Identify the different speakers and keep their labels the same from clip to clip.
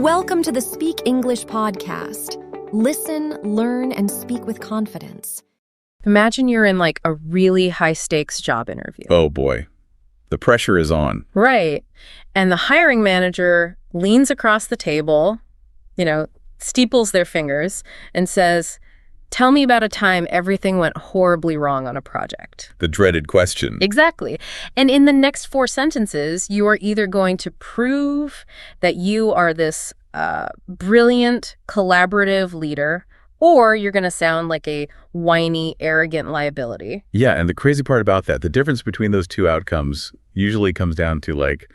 Speaker 1: Welcome to the Speak English podcast. Listen, learn, and speak with confidence.
Speaker 2: Imagine you're in like a really high-stakes job interview.
Speaker 3: Oh boy, the pressure is on.
Speaker 2: Right. And the hiring manager leans across the table, steeples their fingers and says, "Tell me about a time everything went horribly wrong on a project."
Speaker 3: The dreaded question.
Speaker 2: Exactly. And in the next 4 sentences, you are either going to prove that you are this brilliant, collaborative leader, or you're going to sound like a whiny, arrogant liability.
Speaker 3: Yeah, and the crazy part about that, the difference between those two outcomes usually comes down to like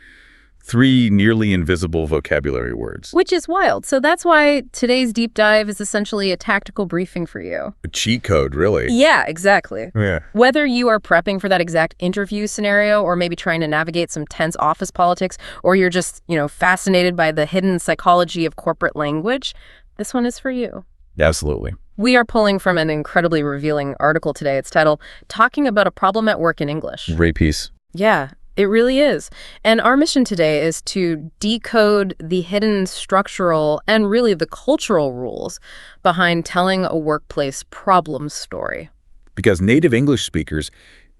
Speaker 3: 3 nearly invisible vocabulary words.
Speaker 2: Which is wild. So that's why today's deep dive is essentially a tactical briefing for you.
Speaker 3: A cheat code, really.
Speaker 2: Yeah, exactly.
Speaker 3: Yeah.
Speaker 2: Whether you are prepping for that exact interview scenario or maybe trying to navigate some tense office politics, or you're just, fascinated by the hidden psychology of corporate language, this one is for you.
Speaker 3: Absolutely.
Speaker 2: We are pulling from an incredibly revealing article today. It's titled, "Talking About a Problem at Work in English."
Speaker 3: Great piece.
Speaker 2: Yeah. It really is. And our mission today is to decode the hidden structural and really the cultural rules behind telling a workplace problem story.
Speaker 3: Because native English speakers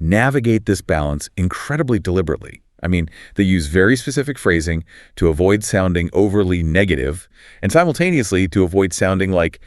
Speaker 3: navigate this balance incredibly deliberately. I mean, they use very specific phrasing to avoid sounding overly negative and simultaneously to avoid sounding like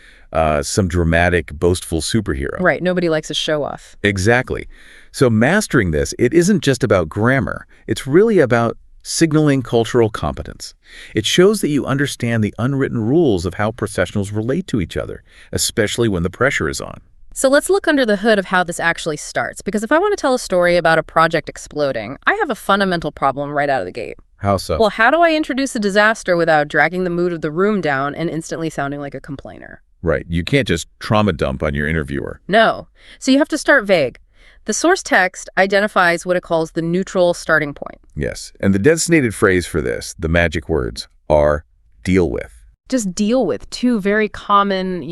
Speaker 3: some dramatic, boastful superhero.
Speaker 2: Right. Nobody likes a show off.
Speaker 3: Exactly. So mastering this, it isn't just about grammar. It's really about signaling cultural competence. It shows that you understand the unwritten rules of how professionals relate to each other, especially when the pressure is on.
Speaker 2: So let's look under the hood of how this actually starts. Because if I want to tell a story about a project exploding, I have a fundamental problem right out of the gate.
Speaker 3: How so?
Speaker 2: Well, how do I introduce a disaster without dragging the mood of the room down and instantly sounding like a complainer?
Speaker 3: Right. You can't just trauma dump on your interviewer.
Speaker 2: No. So you have to start vague. The source text identifies what it calls the neutral starting point.
Speaker 3: Yes. And the designated phrase for this, the magic words, are deal with.
Speaker 2: Just deal with 2 very common,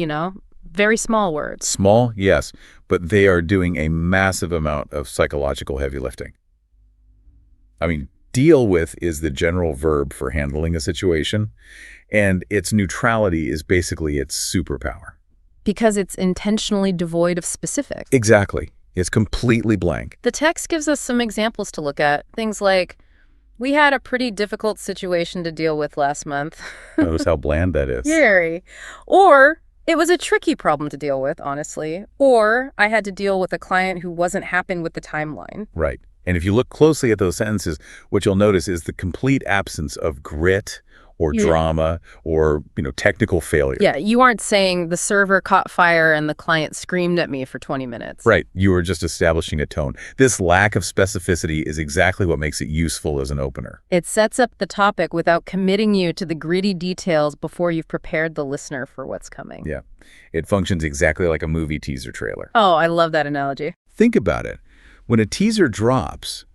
Speaker 2: very small words.
Speaker 3: Small, yes, but they are doing a massive amount of psychological heavy lifting. I mean, deal with is the general verb for handling a situation, and its neutrality is basically its superpower.
Speaker 2: Because it's intentionally devoid of specifics.
Speaker 3: Exactly. It's completely blank.
Speaker 2: The text gives us some examples to look at. Things like, "We had a pretty difficult situation to deal with last month."
Speaker 3: Notice how bland that is.
Speaker 2: Very. Or, "It was a tricky problem to deal with, honestly." Or, "I had to deal with a client who wasn't happy with the timeline."
Speaker 3: Right. And if you look closely at those sentences, what you'll notice is the complete absence of grit or drama or, technical failure.
Speaker 2: Yeah, you aren't saying the server caught fire and the client screamed at me for 20 minutes.
Speaker 3: Right. You are just establishing a tone. This lack of specificity is exactly what makes it useful as an opener.
Speaker 2: It sets up the topic without committing you to the gritty details before you've prepared the listener for what's coming.
Speaker 3: Yeah. It functions exactly like a movie teaser trailer.
Speaker 2: Oh, I love that analogy.
Speaker 3: Think about it. When a teaser drops,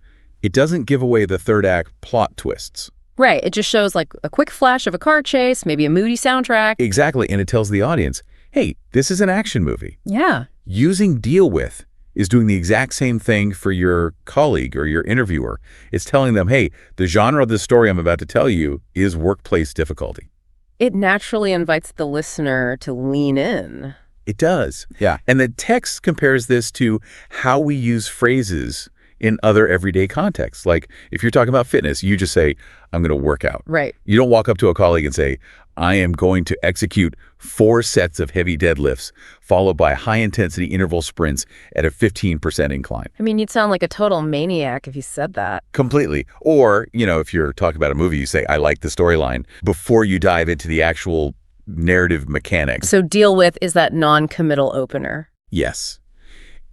Speaker 3: it doesn't give away the third act plot twists.
Speaker 2: Right. It just shows like a quick flash of a car chase, maybe a moody soundtrack.
Speaker 3: Exactly. And it tells the audience, hey, this is an action movie.
Speaker 2: Yeah.
Speaker 3: Using deal with is doing the exact same thing for your colleague or your interviewer. It's telling them, hey, the genre of the story I'm about to tell you is workplace difficulty.
Speaker 2: It naturally invites the listener to lean in.
Speaker 3: It does. Yeah. And the text compares this to how we use phrases in other everyday contexts. Like if you're talking about fitness, you just say, "I'm going to work out."
Speaker 2: Right.
Speaker 3: You don't walk up to a colleague and say, "I am going to execute 4 sets of heavy deadlifts, followed by high-intensity interval sprints at a 15% incline."
Speaker 2: I mean, you'd sound like a total maniac if you said that.
Speaker 3: Completely. Or, if you're talking about a movie, you say, "I like the storyline," before you dive into the actual narrative mechanics.
Speaker 2: So deal with is that non-committal opener.
Speaker 3: Yes.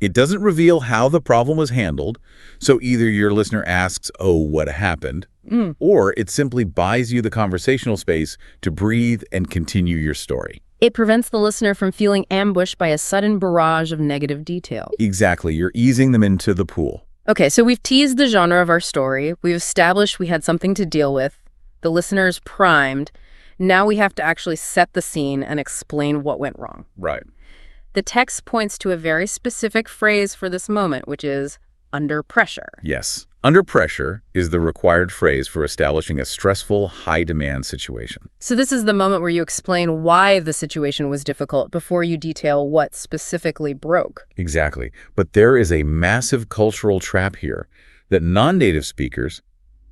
Speaker 3: It doesn't reveal how the problem was handled, so either your listener asks, "Oh, what happened?" Or it simply buys you the conversational space to breathe and continue your story.
Speaker 2: It prevents the listener from feeling ambushed by a sudden barrage of negative detail.
Speaker 3: Exactly. You're easing them into the pool.
Speaker 2: Okay, so we've teased the genre of our story. We've established we had something to deal with. The listener's primed. Now we have to actually set the scene and explain what went wrong.
Speaker 3: Right.
Speaker 2: The text points to a very specific phrase for this moment, which is under pressure.
Speaker 3: Yes. Under pressure is the required phrase for establishing a stressful, high-demand situation.
Speaker 2: So this is the moment where you explain why the situation was difficult before you detail what specifically broke.
Speaker 3: Exactly. But there is a massive cultural trap here that non-native speakers,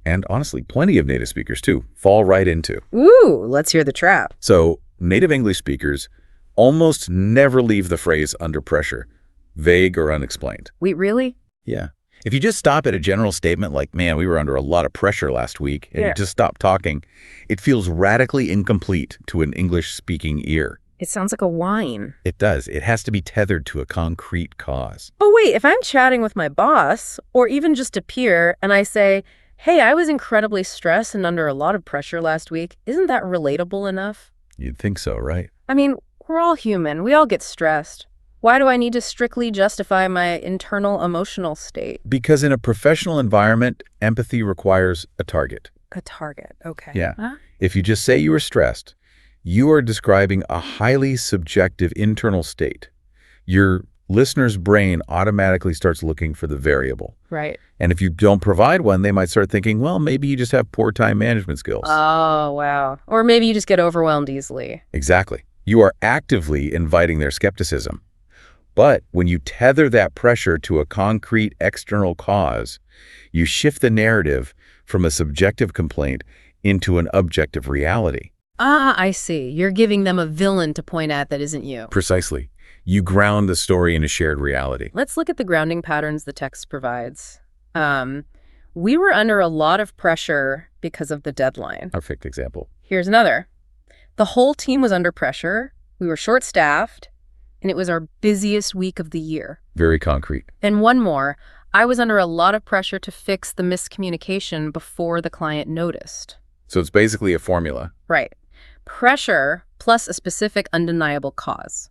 Speaker 3: and honestly, plenty of native speakers too, fall right into.
Speaker 2: Ooh, let's hear the trap.
Speaker 3: So native English speakers almost never leave the phrase under pressure, vague or unexplained.
Speaker 2: Wait, really?
Speaker 3: Yeah. If you just stop at a general statement like, man, we were under a lot of pressure last week, and you just stop talking, it feels radically incomplete to an English-speaking ear.
Speaker 2: It sounds like a whine.
Speaker 3: It does. It has to be tethered to a concrete cause.
Speaker 2: Oh, wait, if I'm chatting with my boss, or even just a peer, and I say, hey, I was incredibly stressed and under a lot of pressure last week, isn't that relatable enough?
Speaker 3: You'd think so, right?
Speaker 2: I mean, we're all human. We all get stressed. Why do I need to strictly justify my internal emotional state?
Speaker 3: Because in a professional environment, empathy requires a target.
Speaker 2: A target, okay.
Speaker 3: Yeah. If you just say you were stressed, you are describing a highly subjective internal state. Your listener's brain automatically starts looking for the variable.
Speaker 2: Right.
Speaker 3: And if you don't provide one, they might start thinking, well, maybe you just have poor time management skills.
Speaker 2: Oh, wow. Or maybe you just get overwhelmed easily.
Speaker 3: Exactly. You are actively inviting their skepticism. But when you tether that pressure to a concrete external cause, you shift the narrative from a subjective complaint into an objective reality.
Speaker 2: Ah, I see. You're giving them a villain to point at that isn't you.
Speaker 3: Precisely. You ground the story in a shared reality.
Speaker 2: Let's look at the grounding patterns the text provides. We were under a lot of pressure because of the deadline.
Speaker 3: Perfect example.
Speaker 2: Here's another. The whole team was under pressure. We were short-staffed. And it was our busiest week of the year.
Speaker 3: Very concrete.
Speaker 2: And one more, I was under a lot of pressure to fix the miscommunication before the client noticed.
Speaker 3: So it's basically a formula.
Speaker 2: Right. Pressure plus a specific undeniable cause,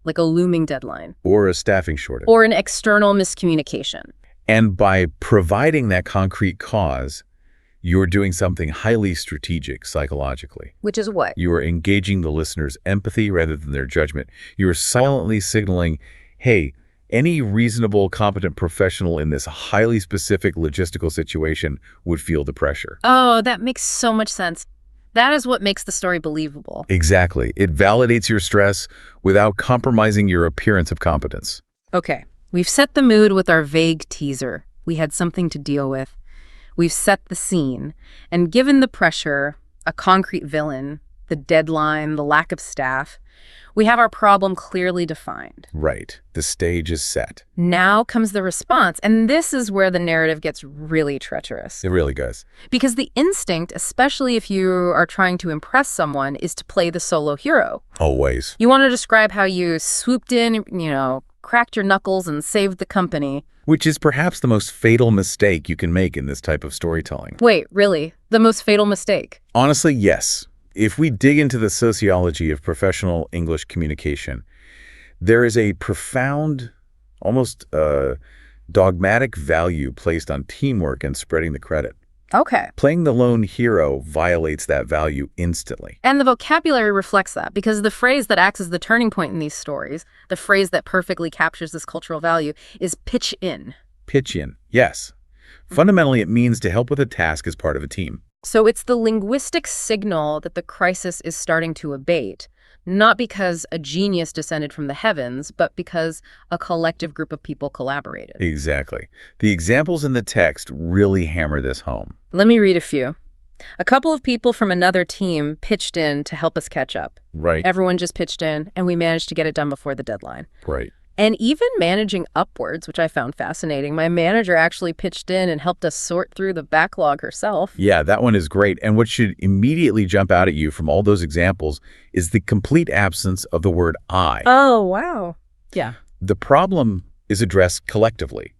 Speaker 2: like a looming deadline.
Speaker 3: Or a staffing shortage.
Speaker 2: Or an external miscommunication.
Speaker 3: And by providing that concrete cause, you're doing something highly strategic psychologically.
Speaker 2: Which is what?
Speaker 3: You are engaging the listener's empathy rather than their judgment. You are silently signaling, hey, any reasonable, competent professional in this highly specific logistical situation would feel the pressure.
Speaker 2: Oh, that makes so much sense. That is what makes the story believable.
Speaker 3: Exactly. It validates your stress without compromising your appearance of competence.
Speaker 2: Okay, we've set the mood with our vague teaser. We had something to deal with. We've set the scene, and given the pressure, a concrete villain, the deadline, the lack of staff, we have our problem clearly defined.
Speaker 3: Right. The stage is set.
Speaker 2: Now comes the response, and this is where the narrative gets really treacherous.
Speaker 3: It really does.
Speaker 2: Because the instinct, especially if you are trying to impress someone, is to play the solo hero.
Speaker 3: Always.
Speaker 2: You want to describe how you swooped in, cracked your knuckles and saved the company.
Speaker 3: Which is perhaps the most fatal mistake you can make in this type of storytelling.
Speaker 2: Wait, really? The most fatal mistake?
Speaker 3: Honestly, yes. If we dig into the sociology of professional English communication, there is a profound, almost dogmatic value placed on teamwork and spreading the credit.
Speaker 2: Okay.
Speaker 3: Playing the lone hero violates that value instantly.
Speaker 2: And the vocabulary reflects that, because the phrase that acts as the turning point in these stories, the phrase that perfectly captures this cultural value, is pitch in.
Speaker 3: Pitch in, yes. Fundamentally, it means to help with a task as part of a team.
Speaker 2: So it's the linguistic signal that the crisis is starting to abate, not because a genius descended from the heavens, but because a collective group of people collaborated.
Speaker 3: Exactly. The examples in the text really hammer this home.
Speaker 2: Let me read a few. A couple of people from another team pitched in to help us catch up.
Speaker 3: Right.
Speaker 2: Everyone just pitched in, and we managed to get it done before the deadline.
Speaker 3: Right.
Speaker 2: And even managing upwards, which I found fascinating, my manager actually pitched in and helped us sort through the backlog herself.
Speaker 3: Yeah, that one is great. And what should immediately jump out at you from all those examples is the complete absence of the word I.
Speaker 2: Oh, wow. Yeah.
Speaker 3: The problem is addressed collectively,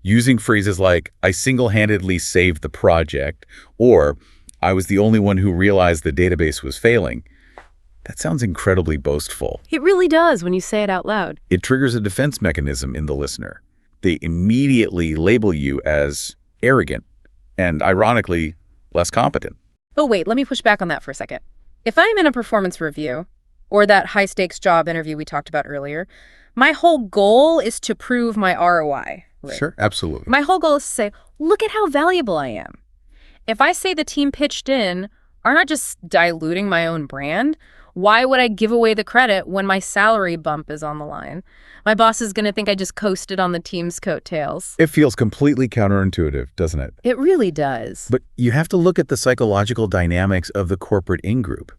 Speaker 3: using phrases like, I single-handedly saved the project, or I was the only one who realized the database was failing. That sounds incredibly boastful.
Speaker 2: It really does when you say it out loud.
Speaker 3: It triggers a defense mechanism in the listener. They immediately label you as arrogant and, ironically, less competent.
Speaker 2: But wait, let me push back on that for a second. If I'm in a performance review, or that high-stakes job interview we talked about earlier, my whole goal is to prove my ROI,
Speaker 3: Sure, absolutely.
Speaker 2: My whole goal is to say, look at how valuable I am. If I say the team pitched in, aren't I just diluting my own brand? Why would I give away the credit when my salary bump is on the line? My boss is going to think I just coasted on the team's coattails.
Speaker 3: It feels completely counterintuitive, doesn't it?
Speaker 2: It really does.
Speaker 3: But you have to look at the psychological dynamics of the corporate in-group.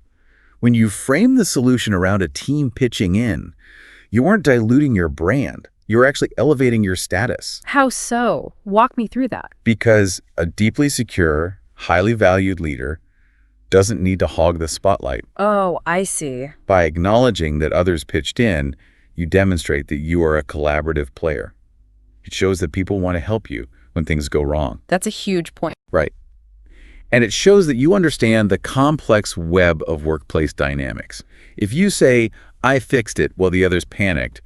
Speaker 3: When you frame the solution around a team pitching in, you aren't diluting your brand. You're actually elevating your status.
Speaker 2: How so? Walk me through that.
Speaker 3: Because a deeply secure, highly valued leader doesn't need to hog the spotlight.
Speaker 2: Oh, I see.
Speaker 3: By acknowledging that others pitched in, you demonstrate that you are a collaborative player. It shows that people want to help you when things go wrong.
Speaker 2: That's a huge point.
Speaker 3: Right. And it shows that you understand the complex web of workplace dynamics. If you say, I fixed it, while the others panicked,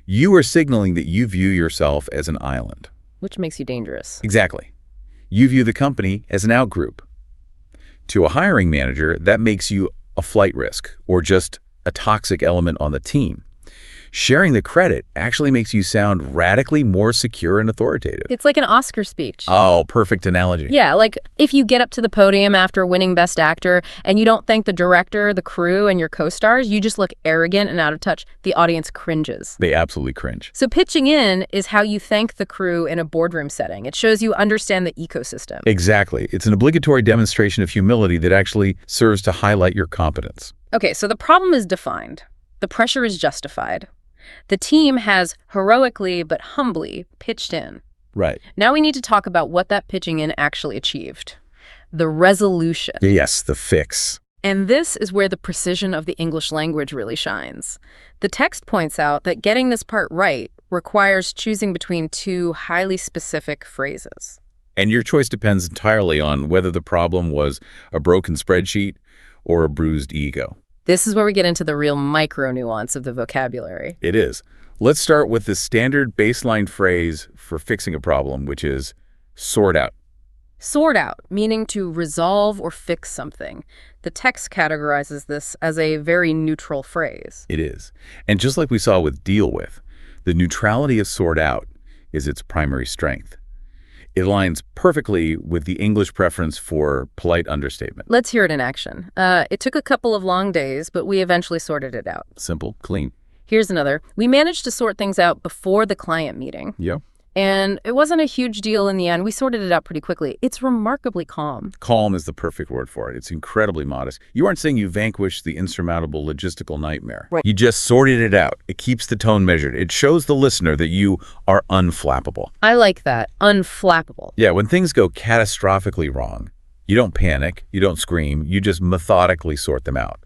Speaker 3: you are signaling that you view yourself as an island.
Speaker 2: Which makes you dangerous.
Speaker 3: Exactly. You view the company as an outgroup. To a hiring manager, that makes you a flight risk or just a toxic element on the team. Sharing the credit actually makes you sound radically more secure and authoritative.
Speaker 2: It's like an Oscar speech.
Speaker 3: Oh, perfect analogy.
Speaker 2: Yeah, like if you get up to the podium after winning Best Actor and you don't thank the director, the crew, and your co-stars, you just look arrogant and out of touch. The audience cringes.
Speaker 3: They absolutely cringe.
Speaker 2: So pitching in is how you thank the crew in a boardroom setting. It shows you understand the ecosystem.
Speaker 3: Exactly. It's an obligatory demonstration of humility that actually serves to highlight your competence.
Speaker 2: Okay, so the problem is defined. The pressure is justified. The team has heroically but humbly pitched in.
Speaker 3: Right.
Speaker 2: Now we need to talk about what that pitching in actually achieved. The resolution.
Speaker 3: Yes, the fix.
Speaker 2: And this is where the precision of the English language really shines. The text points out that getting this part right requires choosing between two highly specific phrases.
Speaker 3: And your choice depends entirely on whether the problem was a broken spreadsheet or a bruised ego.
Speaker 2: This is where we get into the real micro nuance of the vocabulary.
Speaker 3: It is. Let's start with the standard baseline phrase for fixing a problem, which is sort out.
Speaker 2: Sort out, meaning to resolve or fix something. The text categorizes this as a very neutral phrase.
Speaker 3: It is. And just like we saw with deal with, the neutrality of sort out is its primary strength. It aligns perfectly with the English preference for polite understatement.
Speaker 2: Let's hear it in action. It took a couple of long days, but we eventually sorted it out.
Speaker 3: Simple, clean.
Speaker 2: Here's another. We managed to sort things out before the client meeting.
Speaker 3: Yeah.
Speaker 2: And it wasn't a huge deal in the end. We sorted it out pretty quickly. It's remarkably calm.
Speaker 3: Calm is the perfect word for it. It's incredibly modest. You aren't saying you vanquished the insurmountable logistical nightmare.
Speaker 2: Right.
Speaker 3: You just sorted it out. It keeps the tone measured. It shows the listener that you are unflappable.
Speaker 2: I like that. Unflappable.
Speaker 3: Yeah, when things go catastrophically wrong, you don't panic, you don't scream, you just methodically sort them out.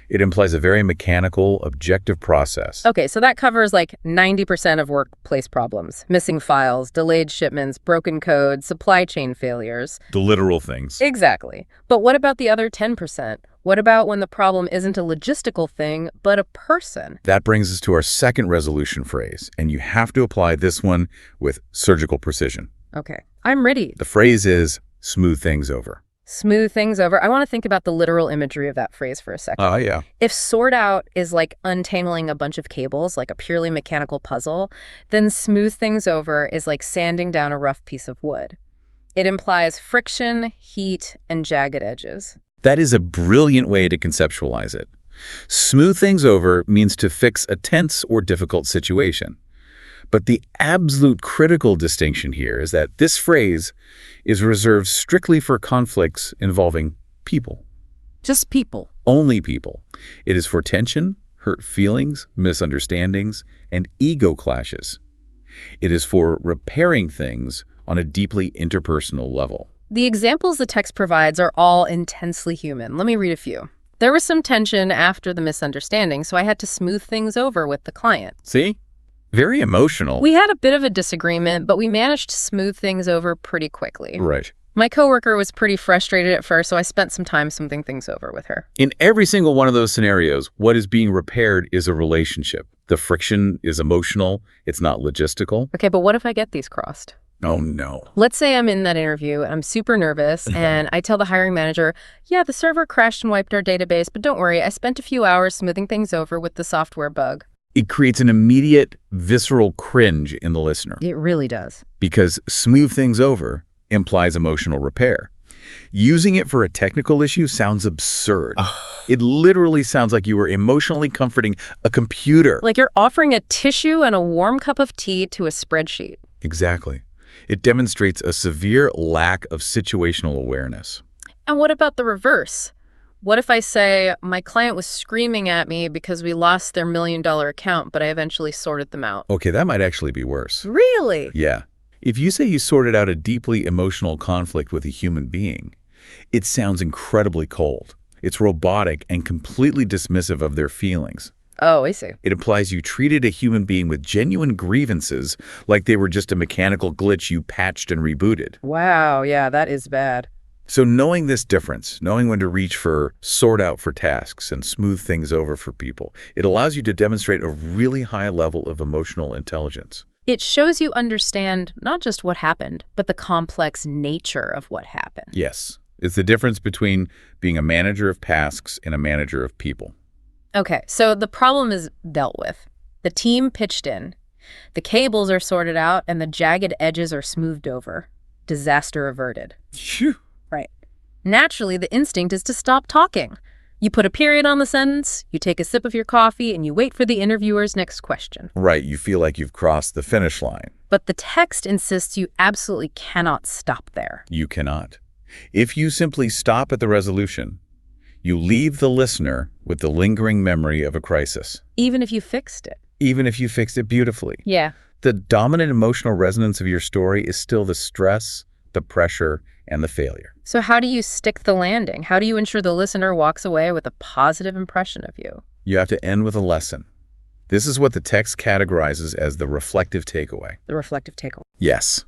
Speaker 3: It implies a very mechanical, objective process.
Speaker 2: Okay, so that covers like 90% of workplace problems. Missing files, delayed shipments, broken code, supply chain failures.
Speaker 3: The literal things.
Speaker 2: Exactly. But what about the other 10%? What about when the problem isn't a logistical thing, but a person?
Speaker 3: That brings us to our second resolution phrase, and you have to apply this one with surgical precision.
Speaker 2: Okay, I'm ready.
Speaker 3: The phrase is smooth things over.
Speaker 2: Smooth things over. I want to think about the literal imagery of that phrase for a second.
Speaker 3: Oh, yeah.
Speaker 2: If sort out is like untangling a bunch of cables, like a purely mechanical puzzle, then smooth things over is like sanding down a rough piece of wood. It implies friction, heat, and jagged edges.
Speaker 3: That is a brilliant way to conceptualize it. Smooth things over means to fix a tense or difficult situation. But the absolute critical distinction here is that this phrase is reserved strictly for conflicts involving people.
Speaker 2: Just people.
Speaker 3: Only people. It is for tension, hurt feelings, misunderstandings, and ego clashes. It is for repairing things on a deeply interpersonal level.
Speaker 2: The examples the text provides are all intensely human. Let me read a few. There was some tension after the misunderstanding, so I had to smooth things over with the client.
Speaker 3: See? Very emotional.
Speaker 2: We had a bit of a disagreement, but we managed to smooth things over pretty quickly.
Speaker 3: Right.
Speaker 2: My coworker was pretty frustrated at first, so I spent some time smoothing things over with her.
Speaker 3: In every single one of those scenarios, what is being repaired is a relationship. The friction is emotional. It's not logistical.
Speaker 2: Okay, but what if I get these crossed?
Speaker 3: Oh, no.
Speaker 2: Let's say I'm in that interview and I'm super nervous and I tell the hiring manager, yeah, the server crashed and wiped our database, but don't worry, I spent a few hours smoothing things over with the software bug.
Speaker 3: It creates an immediate, visceral cringe in the listener
Speaker 2: It really does.
Speaker 3: because smooth things over implies emotional repair. Using it for a technical issue sounds absurd. It literally sounds like you were emotionally comforting a computer.
Speaker 2: Like you're offering a tissue and a warm cup of tea to a spreadsheet.
Speaker 3: Exactly. It demonstrates a severe lack of situational awareness.
Speaker 2: And what about the reverse? What if I say, my client was screaming at me because we lost their $1 million account, but I eventually sorted them out?
Speaker 3: Okay, that might actually be worse.
Speaker 2: Really?
Speaker 3: Yeah. If you say you sorted out a deeply emotional conflict with a human being, it sounds incredibly cold. It's robotic and completely dismissive of their feelings.
Speaker 2: Oh, I see.
Speaker 3: It implies you treated a human being with genuine grievances like they were just a mechanical glitch you patched and rebooted.
Speaker 2: Wow, yeah, that is bad.
Speaker 3: So knowing this difference, knowing when to reach for sort out for tasks and smooth things over for people, it allows you to demonstrate a really high level of emotional intelligence.
Speaker 2: It shows you understand not just what happened, but the complex nature of what happened.
Speaker 3: Yes. It's the difference between being a manager of tasks and a manager of people.
Speaker 2: Okay, so the problem is dealt with. The team pitched in. The cables are sorted out and the jagged edges are smoothed over. Disaster averted.
Speaker 3: Phew.
Speaker 2: Right. Naturally, the instinct is to stop talking. You put a period on the sentence, you take a sip of your coffee, and you wait for the interviewer's next question.
Speaker 3: Right, you feel like you've crossed the finish line.
Speaker 2: But the text insists you absolutely cannot stop there.
Speaker 3: You cannot. If you simply stop at the resolution, you leave the listener with the lingering memory of a crisis.
Speaker 2: Even if you fixed it.
Speaker 3: Even if you fixed it beautifully.
Speaker 2: Yeah.
Speaker 3: The dominant emotional resonance of your story is still the stress, the pressure, and the failure.
Speaker 2: So how do you stick the landing? How do you ensure the listener walks away with a positive impression of you?
Speaker 3: You have to end with a lesson. This is what the text categorizes as the reflective takeaway.
Speaker 2: The reflective takeaway.
Speaker 3: Yes.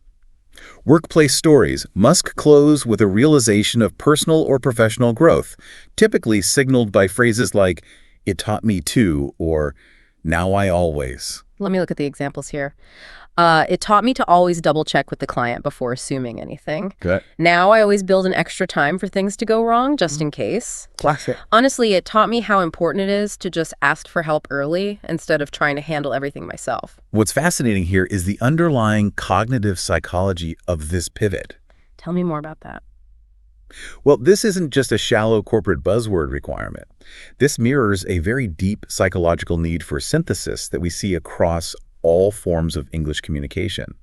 Speaker 3: Workplace stories must close with a realization of personal or professional growth, typically signaled by phrases like, "It taught me too," or "Now I always."
Speaker 2: Let me look at the examples here. It taught me to always double check with the client before assuming anything.
Speaker 3: Good.
Speaker 2: Now I always build an extra time for things to go wrong, just in case.
Speaker 3: Classic.
Speaker 2: Honestly, it taught me how important it is to just ask for help early instead of trying to handle everything myself.
Speaker 3: What's fascinating here is the underlying cognitive psychology of this pivot.
Speaker 2: Tell me more about that.
Speaker 3: Well, this isn't just a shallow corporate buzzword requirement. This mirrors a very deep psychological need for synthesis that we see across all forms of English communication.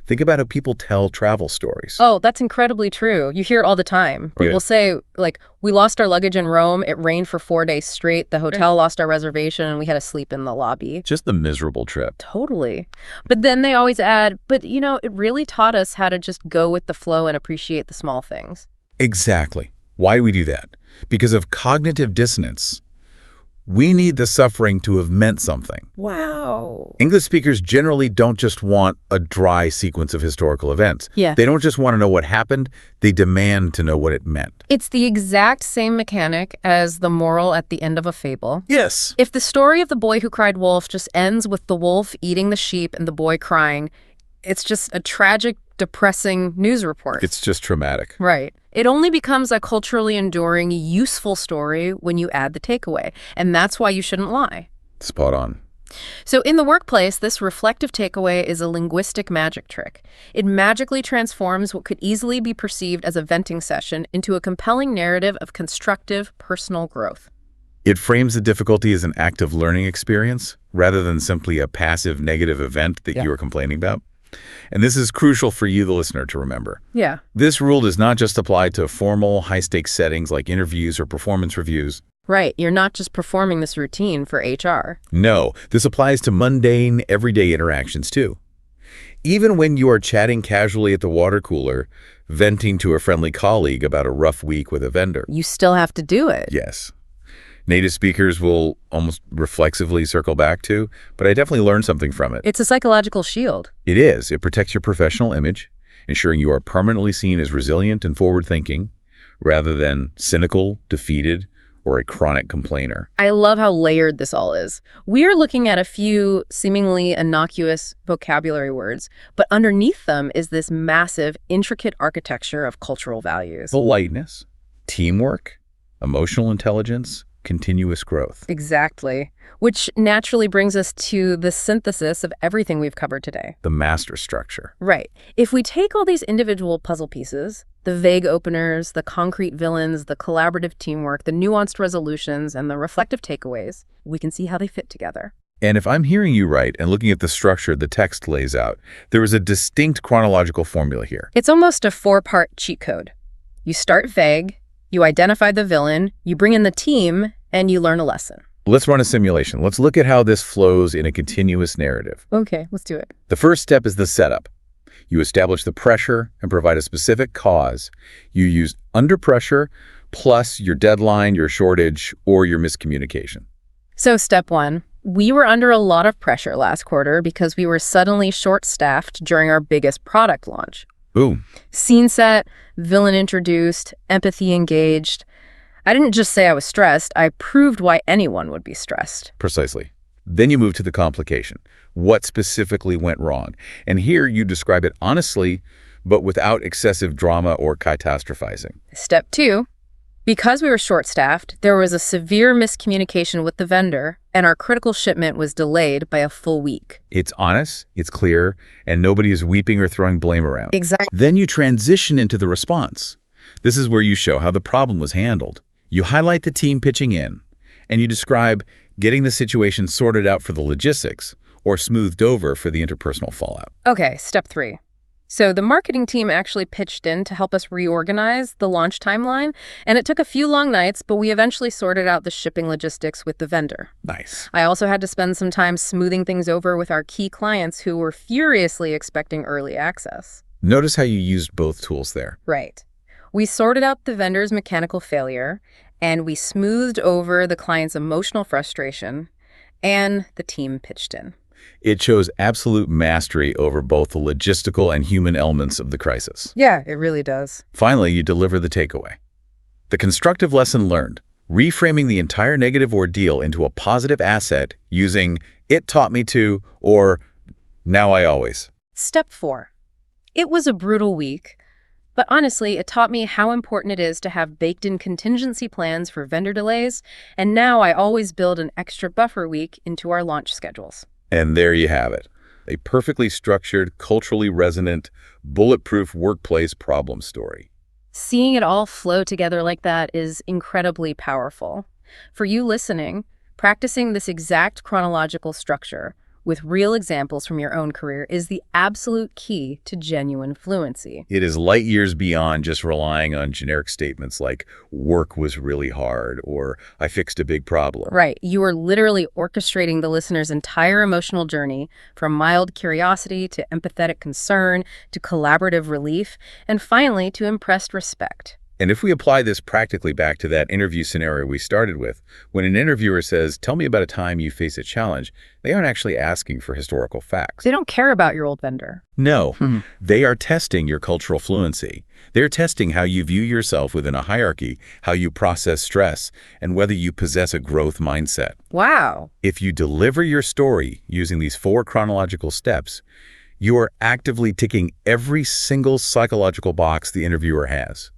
Speaker 3: Think about how people tell travel stories.
Speaker 2: Oh, that's incredibly true. You hear it all the time.
Speaker 3: Yeah.
Speaker 2: People say, like, we lost our luggage in Rome. It rained for 4 days straight. The hotel lost our reservation and we had to sleep in the lobby.
Speaker 3: Just the miserable trip.
Speaker 2: Totally. But then they always add, but you know, it really taught us how to just go with the flow and appreciate the small things.
Speaker 3: Exactly. Why do we do that? Because of cognitive dissonance. We need the suffering to have meant something.
Speaker 2: Wow.
Speaker 3: English speakers generally don't just want a dry sequence of historical events.
Speaker 2: Yeah.
Speaker 3: They don't just want to know what happened, they demand to know what it meant.
Speaker 2: It's the exact same mechanic as the moral at the end of a fable.
Speaker 3: Yes.
Speaker 2: If the story of the boy who cried wolf just ends with the wolf eating the sheep and the boy crying, it's just a tragic, depressing news report.
Speaker 3: It's just traumatic.
Speaker 2: Right. It only becomes a culturally enduring, useful story when you add the takeaway. And that's why you shouldn't lie.
Speaker 3: Spot on.
Speaker 2: So in the workplace, this reflective takeaway is a linguistic magic trick. It magically transforms what could easily be perceived as a venting session into a compelling narrative of constructive personal growth.
Speaker 3: It frames the difficulty as an active learning experience rather than simply a passive negative event that you are complaining about. And this is crucial for you, the listener, to remember.
Speaker 2: Yeah.
Speaker 3: This rule does not just apply to formal, high-stakes settings like interviews or performance reviews.
Speaker 2: Right. You're not just performing this routine for HR.
Speaker 3: No, this applies to mundane, everyday interactions, too. Even when you are chatting casually at the water cooler, venting to a friendly colleague about a rough week with a vendor.
Speaker 2: You still have to do it.
Speaker 3: Yes. Native speakers will almost reflexively circle back to, but I definitely learned something from it.
Speaker 2: It's a psychological shield.
Speaker 3: It is. It protects your professional image, ensuring you are permanently seen as resilient and forward-thinking, rather than cynical, defeated, or a chronic complainer.
Speaker 2: I love how layered this all is. We are looking at a few seemingly innocuous vocabulary words, but underneath them is this massive, intricate architecture of cultural values.
Speaker 3: Politeness, teamwork, emotional intelligence, continuous growth.
Speaker 2: Exactly. Which naturally brings us to the synthesis of everything we've covered today.
Speaker 3: The master structure.
Speaker 2: Right. If we take all these individual puzzle pieces, the vague openers, the concrete villains, the collaborative teamwork, the nuanced resolutions, and the reflective takeaways, we can see how they fit together.
Speaker 3: And if I'm hearing you right and looking at the structure the text lays out, there is a distinct chronological formula here.
Speaker 2: It's almost a 4-part cheat code. You start vague, you identify the villain, you bring in the team, and you learn a lesson.
Speaker 3: Let's run a simulation. Let's look at how this flows in a continuous narrative.
Speaker 2: Okay, let's do it.
Speaker 3: The first step is the setup. You establish the pressure and provide a specific cause. You use under pressure plus your deadline, your shortage, or your miscommunication.
Speaker 2: So step 1, we were under a lot of pressure last quarter because we were suddenly short-staffed during our biggest product launch.
Speaker 3: Boom.
Speaker 2: Scene set, villain introduced, empathy engaged. I didn't just say I was stressed, I proved why anyone would be stressed.
Speaker 3: Precisely. Then you move to the complication. What specifically went wrong? And here you describe it honestly, but without excessive drama or catastrophizing.
Speaker 2: Step 2, because we were short-staffed, there was a severe miscommunication with the vendor, and our critical shipment was delayed by a full week.
Speaker 3: It's honest, it's clear, and nobody is weeping or throwing blame around.
Speaker 2: Exactly.
Speaker 3: Then you transition into the response. This is where you show how the problem was handled. You highlight the team pitching in, and you describe getting the situation sorted out for the logistics or smoothed over for the interpersonal fallout.
Speaker 2: Okay, step 3. So the marketing team actually pitched in to help us reorganize the launch timeline, and it took a few long nights, but we eventually sorted out the shipping logistics with the vendor.
Speaker 3: Nice.
Speaker 2: I also had to spend some time smoothing things over with our key clients who were furiously expecting early access.
Speaker 3: Notice how you used both tools there.
Speaker 2: Right. We sorted out the vendor's mechanical failure, and we smoothed over the client's emotional frustration, and the team pitched in.
Speaker 3: It shows absolute mastery over both the logistical and human elements of the crisis.
Speaker 2: Yeah, it really does.
Speaker 3: Finally, you deliver the takeaway. The constructive lesson learned, reframing the entire negative ordeal into a positive asset using "it taught me to" or "now I always."
Speaker 2: Step 4. It was a brutal week, but honestly, it taught me how important it is to have baked-in contingency plans for vendor delays, and now I always build an extra buffer week into our launch schedules.
Speaker 3: And there you have it. A perfectly structured, culturally resonant, bulletproof workplace problem story.
Speaker 2: Seeing it all flow together like that is incredibly powerful. For you listening, practicing this exact chronological structure with real examples from your own career is the absolute key to genuine fluency.
Speaker 3: It is light years beyond just relying on generic statements like "work was really hard" or "I fixed a big problem."
Speaker 2: Right. You are literally orchestrating the listener's entire emotional journey, from mild curiosity to empathetic concern to collaborative relief, and finally to impressed respect.
Speaker 3: And if we apply this practically back to that interview scenario we started with, when an interviewer says, "Tell me about a time you faced a challenge," they aren't actually asking for historical facts.
Speaker 2: They don't care about your old vendor.
Speaker 3: No, they are testing your cultural fluency. They're testing how you view yourself within a hierarchy, how you process stress, and whether you possess a growth mindset.
Speaker 2: Wow.
Speaker 3: If you deliver your story using these 4 chronological steps, you are actively ticking every single psychological box the interviewer has,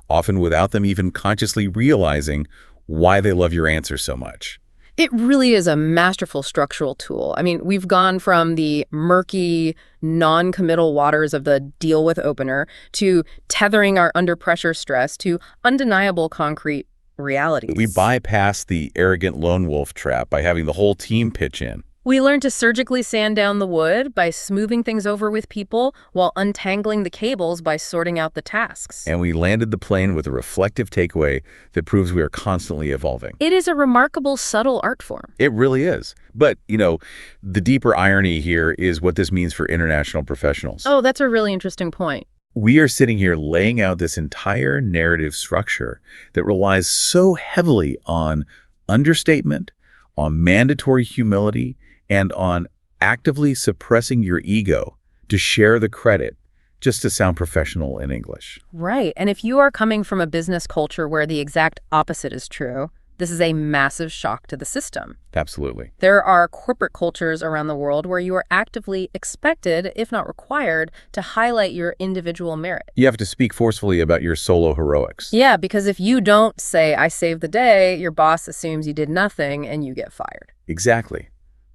Speaker 3: often without them even consciously realizing why they love your answer so much.
Speaker 2: It really is a masterful structural tool. I mean, we've gone from the murky, non-committal waters of the deal with opener to tethering our under-pressure stress to undeniable concrete realities.
Speaker 3: We bypass the arrogant lone wolf trap by having the whole team pitch in.
Speaker 2: We learn to surgically sand down the wood by smoothing things over with people while untangling the cables by sorting out the tasks.
Speaker 3: And we landed the plane with a reflective takeaway that proves we are constantly evolving.
Speaker 2: It is a remarkable, subtle art form.
Speaker 3: It really is. But, the deeper irony here is what this means for international professionals.
Speaker 2: Oh, that's a really interesting point.
Speaker 3: We are sitting here laying out this entire narrative structure that relies so heavily on understatement, on mandatory humility, and on actively suppressing your ego to share the credit, just to sound professional in English.
Speaker 2: Right. And if you are coming from a business culture where the exact opposite is true, This is a massive shock to the system.
Speaker 3: Absolutely.
Speaker 2: There are corporate cultures around the world where you are actively expected, if not required, to highlight your individual merit.
Speaker 3: You have to speak forcefully about your solo heroics.
Speaker 2: Yeah, because if you don't say, I saved the day, your boss assumes you did nothing and you get fired.
Speaker 3: Exactly.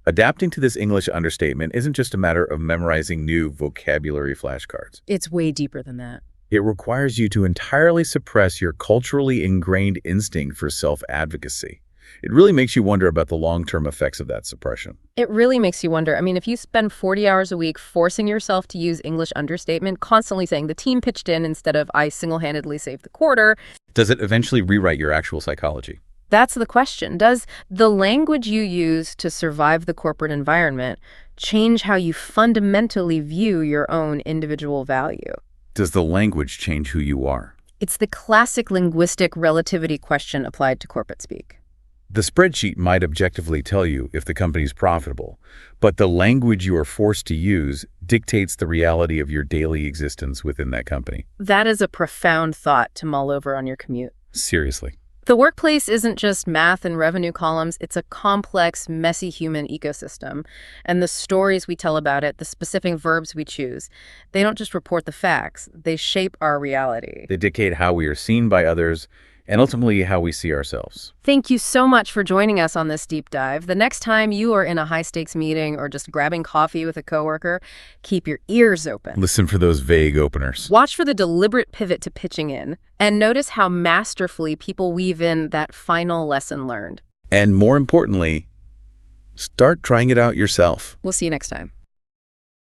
Speaker 3: Adapting to this English understatement isn't just a matter of memorizing new vocabulary flashcards.
Speaker 2: It's way deeper than that.
Speaker 3: It requires you to entirely suppress your culturally ingrained instinct for self-advocacy. It really makes you wonder about the long-term effects of that suppression.
Speaker 2: It really makes you wonder. I mean, if you spend 40 hours a week forcing yourself to use English understatement, constantly saying the team pitched in instead of I single-handedly saved the quarter.
Speaker 3: Does it eventually rewrite your actual psychology?
Speaker 2: That's the question. Does the language you use to survive the corporate environment change how you fundamentally view your own individual value?
Speaker 3: Does the language change who you are?
Speaker 2: It's the classic linguistic relativity question applied to corporate speak.
Speaker 3: The spreadsheet might objectively tell you if the company's profitable, but the language you are forced to use dictates the reality of your daily existence within that company.
Speaker 2: That is a profound thought to mull over on your commute.
Speaker 3: Seriously.
Speaker 2: The workplace isn't just math and revenue columns. It's a complex, messy human ecosystem. And the stories we tell about it, the specific verbs we choose, they don't just report the facts. They shape our reality.
Speaker 3: They dictate how we are seen by others and ultimately how we see ourselves.
Speaker 2: Thank you so much for joining us on this deep dive. The next time you are in a high-stakes meeting or just grabbing coffee with a coworker, keep your ears open.
Speaker 3: Listen for those vague openers.
Speaker 2: Watch for the deliberate pivot to pitching in, and notice how masterfully people weave in that final lesson learned.
Speaker 3: And more importantly, start trying it out yourself.
Speaker 2: We'll see you next time.